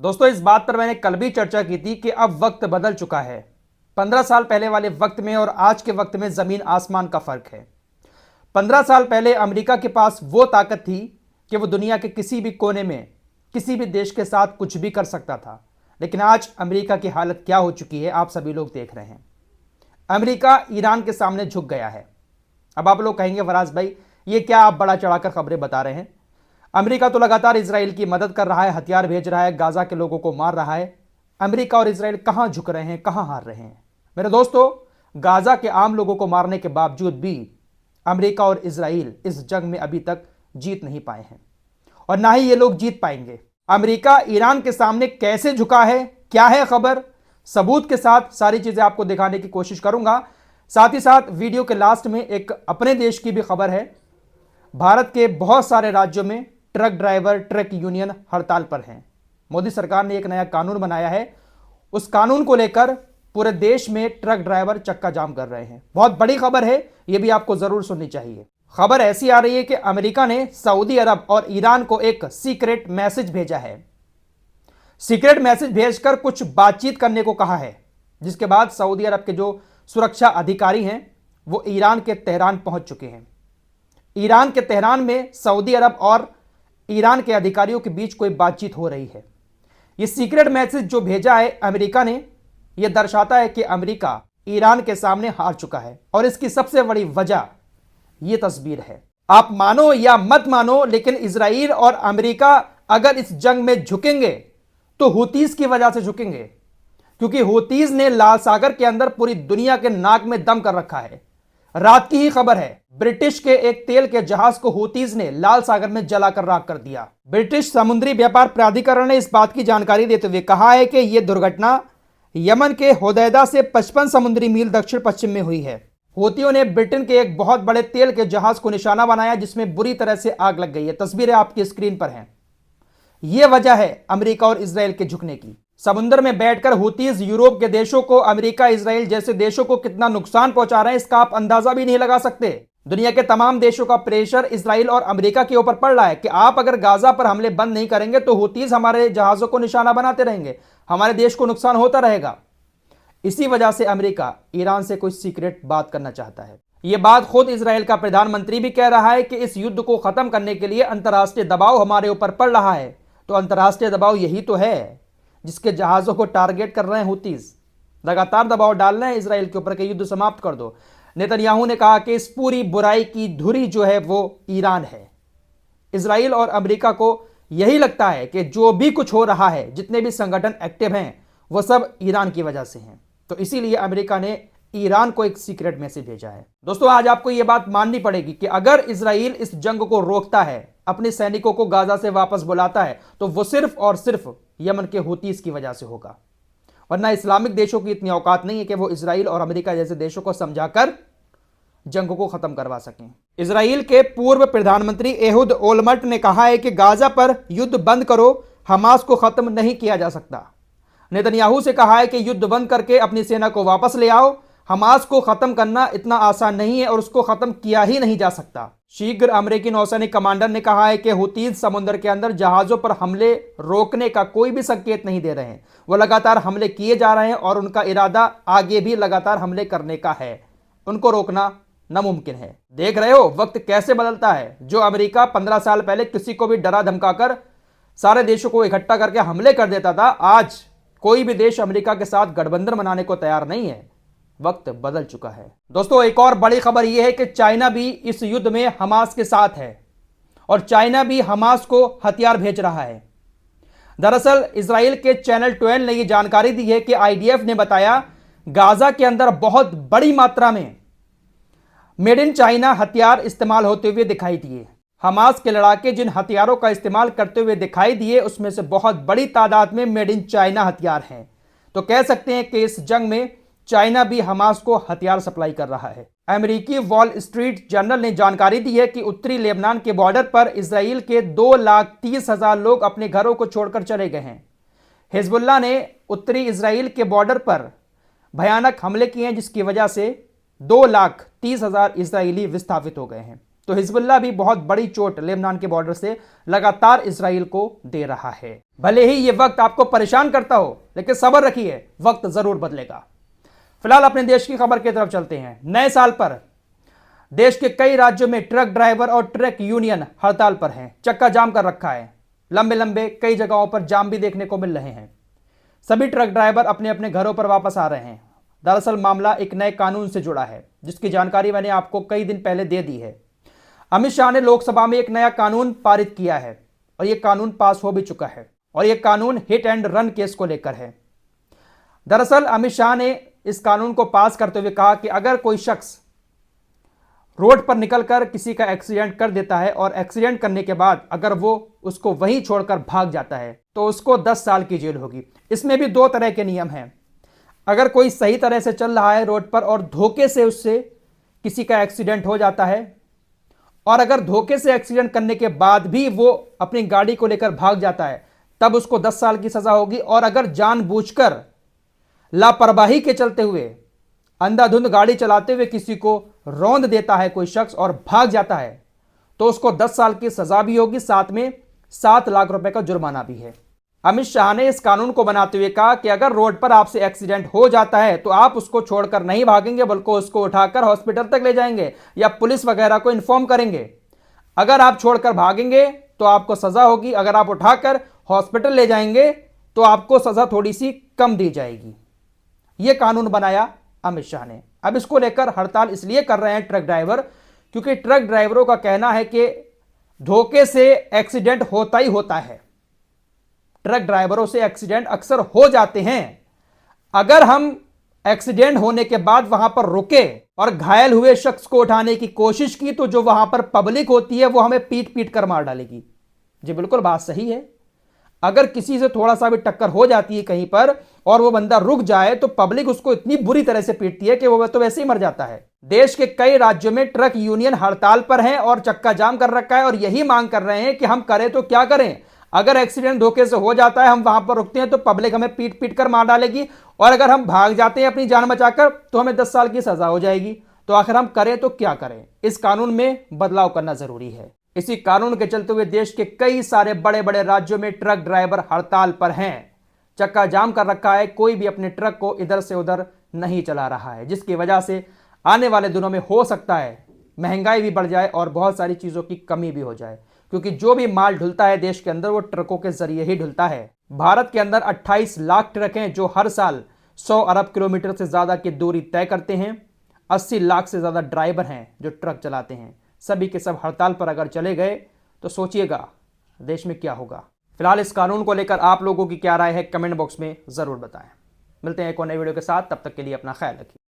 दोस्तों, इस बात पर मैंने कल भी चर्चा की थी कि अब वक्त बदल चुका है। 15 साल पहले वाले वक्त में और आज के वक्त में जमीन आसमान का फर्क है। 15 साल पहले अमेरिका के पास वो ताकत थी कि वो दुनिया के किसी भी कोने में किसी भी देश के साथ कुछ भी कर सकता था। लेकिन आज अमेरिका की हालत क्या हो चुकी है, आप सभी लोग देख रहे हैं। अमेरिका ईरान के सामने झुक गया है। अब आप लोग कहेंगे, फराज भाई ये क्या आप बड़ा चढ़ाकर खबरें बता रहे हैं। अमेरिका तो लगातार इजराइल की मदद कर रहा है, हथियार भेज रहा है, गाजा के लोगों को मार रहा है। अमेरिका और इजराइल कहां झुक रहे हैं, कहां हार रहे हैं। मेरे दोस्तों, गाजा के आम लोगों को मारने के बावजूद भी अमेरिका और इजराइल इस जंग में अभी तक जीत नहीं पाए हैं और ना ही ये लोग जीत पाएंगे। अमेरिका ईरान के सामने कैसे झुका है, क्या है खबर, सबूत के साथ सारी चीजें आपको दिखाने की कोशिश करूंगा। साथ ही साथ वीडियो के लास्ट में एक अपने देश की भी खबर है। भारत के बहुत सारे राज्यों में ट्रक ड्राइवर, ट्रक यूनियन हड़ताल पर हैं। मोदी सरकार ने एक नया कानून बनाया है, उस कानून को लेकर पूरे देश में ट्रक ड्राइवर चक्का जाम कर रहे हैं। बहुत बड़ी खबर है, यह भी आपको जरूर सुननी चाहिए। खबर ऐसी आ रही है कि अमेरिका ने सऊदी अरब और ईरान को एक सीक्रेट मैसेज भेजा है। सीक्रेट मैसेज भेजकर कुछ बातचीत करने को कहा है, जिसके बाद सऊदी अरब के जो सुरक्षा अधिकारी हैं वो ईरान के तेहरान पहुंच चुके हैं। ईरान के तेहरान में सऊदी अरब और ईरान के अधिकारियों के बीच कोई बातचीत हो रही है। यह सीक्रेट मैसेज जो भेजा है अमेरिका ने, यह दर्शाता है कि अमेरिका ईरान के सामने हार चुका है और इसकी सबसे बड़ी वजह यह तस्वीर है। आप मानो या मत मानो, लेकिन इजराइल और अमेरिका अगर इस जंग में झुकेंगे तो हुतीज की वजह से झुकेंगे, क्योंकि हुतीज ने लाल सागर के अंदर पूरी दुनिया के नाक में दम कर रखा है। रात की ही खबर है, ब्रिटिश के एक तेल के जहाज को हुतीज ने लाल सागर में जलाकर राख कर दिया। ब्रिटिश समुद्री व्यापार प्राधिकरण ने इस बात की जानकारी देते हुए कहा है कि यह दुर्घटना यमन के होदैदा से 55 समुद्री मील दक्षिण पश्चिम में हुई है। हुतियों ने ब्रिटेन के एक बहुत बड़े तेल के जहाज को निशाना बनाया, जिसमें बुरी तरह से आग लग गई है। तस्वीरें आपकी स्क्रीन पर हैं। यह वजह है अमेरिका और इजराइल के झुकने की। समुद्र में बैठकर हुतीज यूरोप के देशों को, अमेरिका, इजराइल जैसे देशों को कितना नुकसान पहुंचा रहे हैं, इसका आप अंदाजा भी नहीं लगा सकते। दुनिया के तमाम देशों का प्रेशर इजराइल और अमेरिका के ऊपर पड़ रहा है कि आप अगर गाजा पर हमले बंद नहीं करेंगे तो हुतीज हमारे जहाजों को निशाना बनाते रहेंगे, हमारे देश को नुकसान होता रहेगा। इसी वजह से अमेरिका ईरान से कोई सीक्रेट बात करना चाहता है। यह बात खुद इजराइल का प्रधानमंत्री भी कह रहा है कि इस युद्ध को खत्म करने के लिए अंतर्राष्ट्रीय दबाव हमारे ऊपर पड़ रहा है। तो अंतर्राष्ट्रीय दबाव यही तो है जिसके जहाजों को टारगेट कर रहे हैं हुतीज। लगातार दबाव डाल रहे हैं इजराइल के ऊपर कि युद्ध समाप्त कर दो। नेतन्याहू ने कहा कि इस पूरी बुराई की धुरी जो है वो ईरान है। इजराइल और अमेरिका को यही लगता है कि जो भी कुछ हो रहा है, जितने भी संगठन एक्टिव हैं, वो सब ईरान की वजह से हैं। तो इसीलिए अमेरिका ने ईरान को एक सीक्रेट मैसेज भेजा है। दोस्तों, आज आपको यह बात माननी पड़ेगी कि अगर इजराइल इस जंग को रोकता है, अपने सैनिकों को गाजा से वापस बुलाता है, तो वो सिर्फ और सिर्फ यमन के हुतीज की वजह से होगा। वरना इस्लामिक देशों की इतनी औकात नहीं है कि वो इजराइल और अमेरिका जैसे देशों को समझाकर जंग को खत्म करवा सकें। इजराइल के पूर्व प्रधानमंत्री एहुद ओलमर्ट ने कहा है कि गाजा पर युद्ध बंद करो, हमास को खत्म नहीं किया जा सकता। नेतन्याहू से कहा है कि युद्ध बंद करके अपनी सेना को वापस ले आओ, हमास को खत्म करना इतना आसान नहीं है और उसको खत्म किया ही नहीं जा सकता। शीघ्र अमेरिकी नौसैनिक कमांडर ने कहा है कि हुतीज समुद्र के अंदर जहाजों पर हमले रोकने का कोई भी संकेत नहीं दे रहे हैं। वो लगातार हमले किए जा रहे हैं और उनका इरादा आगे भी लगातार हमले करने का है। उनको रोकना नामुमकिन है। देख रहे हो वक्त कैसे बदलता है। जो अमेरिका 15 साल पहले किसी को भी डरा धमकाकर सारे देशों को इकट्ठा करके हमले कर देता था, आज कोई भी देश अमेरिका के साथ गठबंधन बनाने को तैयार नहीं है। वक्त बदल चुका है। दोस्तों, एक और बड़ी खबर यह है कि चाइना भी इस युद्ध में हमास के साथ है और चाइना भी हमास को हथियार भेज रहा है। दरअसल इजराइल के चैनल 12 ने यह जानकारी दी है कि आईडीएफ ने बताया गाजा के अंदर बहुत बड़ी मात्रा में मेड इन चाइना हथियार इस्तेमाल होते हुए दिखाई दिए। हमास के लड़ाके जिन हथियारों का इस्तेमाल करते हुए दिखाई दिए, उसमें से बहुत बड़ी तादाद में मेड इन चाइना हथियार हैं। तो कह सकते हैं कि इस जंग में चाइना भी हमास को हथियार सप्लाई कर रहा है। अमेरिकी वॉल स्ट्रीट जर्नल ने जानकारी दी है कि उत्तरी लेबनान के बॉर्डर पर इजराइल के 2,30,000 लोग अपने घरों को छोड़कर चले गए हैं। हिजबुल्लाह ने उत्तरी इजराइल के बॉर्डर पर भयानक हमले किए हैं, जिसकी वजह से 2,30,000 इजरायली विस्थापित हो गए हैं। तो हिजबुल्लाह भी बहुत बड़ी चोट लेबनान के बॉर्डर से लगातार इजराइल को दे रहा है। भले ही यह वक्त आपको परेशान करता हो, लेकिन सब्र रखिए, वक्त जरूर बदलेगा। फिलहाल अपने देश की खबर की तरफ चलते हैं। नए साल पर देश के कई राज्यों में ट्रक ड्राइवर और ट्रक यूनियन हड़ताल पर हैं। चक्का जाम कर रखा है। लंबे लंबे कई जगहों पर जाम भी देखने को मिल रहे हैं। सभी ट्रक ड्राइवर अपने अपने घरों पर वापस आ रहे हैं। दरअसल मामला एक नए कानून से जुड़ा है, जिसकी जानकारी मैंने आपको कई दिन पहले दे दी है। अमित शाह ने लोकसभा में एक नया कानून पारित किया है और यह कानून पास हो भी चुका है और यह कानून हिट एंड रन केस को लेकर है। दरअसल अमित शाह ने इस कानून को पास करते हुए कहा कि अगर कोई शख्स रोड पर निकलकर किसी का एक्सीडेंट कर देता है और एक्सीडेंट करने के बाद अगर वो उसको वहीं छोड़कर भाग जाता है तो उसको 10 साल की जेल होगी। इसमें भी 2 तरह के नियम हैं। अगर कोई सही तरह से चल रहा है रोड पर और धोखे से उससे किसी का एक्सीडेंट हो जाता है, और अगर धोखे से एक्सीडेंट करने के बाद भी वो अपनी गाड़ी को लेकर भाग जाता है, तब उसको 10 साल की सजा होगी। और अगर जानबूझकर लापरवाही के चलते हुए अंधाधुंध गाड़ी चलाते हुए किसी को रौंद देता है कोई शख्स और भाग जाता है, तो उसको 10 साल की सजा भी होगी, साथ में 7 लाख रुपए का जुर्माना भी है। अमित शाह ने इस कानून को बनाते हुए कहा कि अगर रोड पर आपसे एक्सीडेंट हो जाता है तो आप उसको छोड़कर नहीं भागेंगे, बल्कि उसको उठाकर हॉस्पिटल तक ले जाएंगे या पुलिस वगैरह को इन्फॉर्म करेंगे। अगर आप छोड़कर भागेंगे तो आपको सजा होगी, अगर आप उठाकर हॉस्पिटल ले जाएंगे तो आपको सजा थोड़ी सी कम दी जाएगी। यह कानून बनाया अमित शाह ने। अब इसको लेकर हड़ताल इसलिए कर रहे हैं ट्रक ड्राइवर, क्योंकि ट्रक ड्राइवरों का कहना है कि धोखे से एक्सीडेंट होता ही होता है। ट्रक ड्राइवरों से एक्सीडेंट अक्सर हो जाते हैं। अगर हम एक्सीडेंट होने के बाद वहां पर रुके और घायल हुए शख्स को उठाने की कोशिश की तो जो वहां पर पब्लिक होती है वो हमें पीट पीट कर मार डालेगी। जी बिल्कुल बात सही है। अगर किसी से थोड़ा सा भी टक्कर हो जाती है कहीं पर और वो बंदा रुक जाए तो पब्लिक उसको इतनी बुरी तरह से पीटती है कि वो तो वैसे ही मर जाता है। देश के कई राज्यों में ट्रक यूनियन हड़ताल पर हैं और चक्का जाम कर रखा है और यही मांग कर रहे हैं कि हम करें तो क्या करें। अगर एक्सीडेंट धोखे से हो जाता है, हम वहां पर रुकते हैं तो पब्लिक हमें पीट पीट कर मार डालेगी, और अगर हम भाग जाते हैं अपनी जान बचाकर तो हमें 10 साल की सजा हो जाएगी। तो आखिर हम करें तो क्या करें। इस कानून में बदलाव करना जरूरी है। इसी कानून के चलते हुए देश के कई सारे बड़े बड़े राज्यों में ट्रक ड्राइवर हड़ताल पर हैं। चक्का जाम कर रखा है, कोई भी अपने ट्रक को इधर से उधर नहीं चला रहा है, जिसकी वजह से आने वाले दिनों में हो सकता है महंगाई भी बढ़ जाए और बहुत सारी चीज़ों की कमी भी हो जाए, क्योंकि जो भी माल ढुलता है देश के अंदर वो ट्रकों के जरिए ही ढुलता है। भारत के अंदर 28 लाख ट्रक हैं जो हर साल 100 अरब किलोमीटर से ज़्यादा की दूरी तय करते हैं। 80 लाख से ज़्यादा ड्राइवर हैं जो ट्रक चलाते हैं। सभी के सब हड़ताल पर अगर चले गए तो सोचिएगा देश में क्या होगा। फिलहाल इस कानून को लेकर आप लोगों की क्या राय है, कमेंट बॉक्स में ज़रूर बताएं। मिलते हैं एक और नई वीडियो के साथ, तब तक के लिए अपना ख्याल रखिए।